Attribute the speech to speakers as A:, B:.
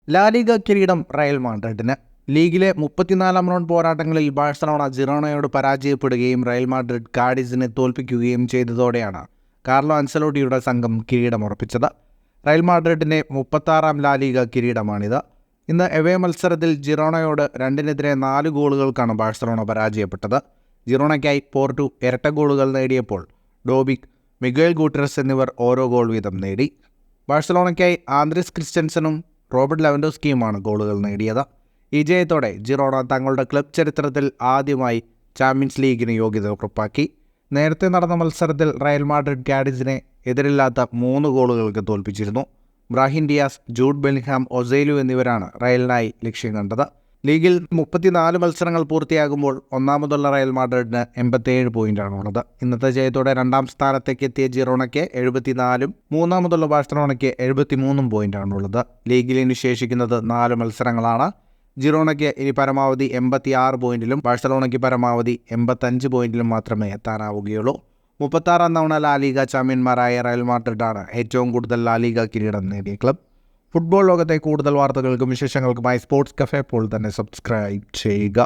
A: La Liga കിരീടം Real മാഡ്രിഡിന്. ലീഗിലെ 34ാം round പോരാട്ടങ്ങളിൽ Barcelona ജിറോണയോട് പരാജയപ്പെടുകയും റയൽ മാഡ്രിഡ് കാഡിസിനെ തോൽപ്പിക്കുകയും ചെയ്തതോടെയാണ് കാർലോ അൻസലോട്ടിയുടെ സംഘം കിരീടമുറപ്പിച്ചത്. Real മാഡ്രിഡിന്റെ 36ാം La Liga കിരീടമാണിത്. ഇന്ന് എവേ മത്സരത്തിൽ ജിറോണയോട് 2-4 ഗോളുകൾക്കാണ് ബാഴ്സലോണ പരാജയപ്പെട്ടത്. ജിറോണയ്ക്കായി പോർട്ടു ഇരട്ട ഗോളുകൾ നേടിയപ്പോൾ ഡോബിക്, മിഗേൽ ഗൂട്ടറസ് എന്നിവർ ഓരോ ഗോൾ വീതം നേടി. ബാഴ്സലോണയ്ക്കായി ആന്ദ്രേസ് ക്രിസ്റ്റൻസനും റോബർട്ട് ലെവൻഡോസ്കിയുമാണ് ഗോളുകൾ നേടിയത്. ഈ ജയത്തോടെ ജിറോണ തങ്ങളുടെ ക്ലബ് ചരിത്രത്തിൽ ആദ്യമായി ചാമ്പ്യൻസ് ലീഗിന് യോഗ്യത ഉറപ്പാക്കി. നേരത്തെ നടന്ന മത്സരത്തിൽ റയൽ മാഡ്രിഡ് കാഡിസിനെ എതിരില്ലാത്ത 3 ഗോളുകൾക്ക് തോൽപ്പിച്ചിരുന്നു. ബ്രാഹിം ഡിയാസ്, ജൂഡ് ബെല്ലിംഗ്ഹാം, ഒസേലു എന്നിവരാണ് റയലിനായി ലക്ഷ്യം കണ്ടത്. ലീഗിൽ 34 മത്സരങ്ങൾ പൂർത്തിയാകുമ്പോൾ ഒന്നാമതുള്ള റയൽ മാഡ്രിഡിന് 87 പോയിന്റാണുള്ളത്. ഇന്നത്തെ ജയത്തോടെ 2ാം സ്ഥാനത്തേക്ക് എത്തിയ ജിറോണയ്ക്ക് 74, മൂന്നാമതുള്ള ബാഴ്സലോണയ്ക്ക് 73 പോയിന്റാണുള്ളത്. ലീഗിൽ ഇനി ശേഷിക്കുന്നത് 4 മത്സരങ്ങളാണ്. ജിറോണയ്ക്ക് ഇനി പരമാവധി 86 പോയിന്റിലും ബാഴ്സലോണയ്ക്ക് പരമാവധി 85 പോയിന്റിലും മാത്രമേ എത്താനാവുകയുള്ളൂ. 36ാം തവണ ലാലിഗ ചാമ്പ്യന്മാരായ റയൽ മാഡ്രിഡാണ് ഏറ്റവും കൂടുതൽ ലാലിഗ കിരീടം നേടിയ ക്ലബ്. ഫുട്ബോൾ ലോകത്തെ കൂടുതൽ വാർത്തകൾക്കും വിശേഷങ്ങൾക്കുമായി സ്പോർട്സ് കഫേ ഇപ്പോൾ തന്നെ സബ്സ്ക്രൈബ് ചെയ്യുക.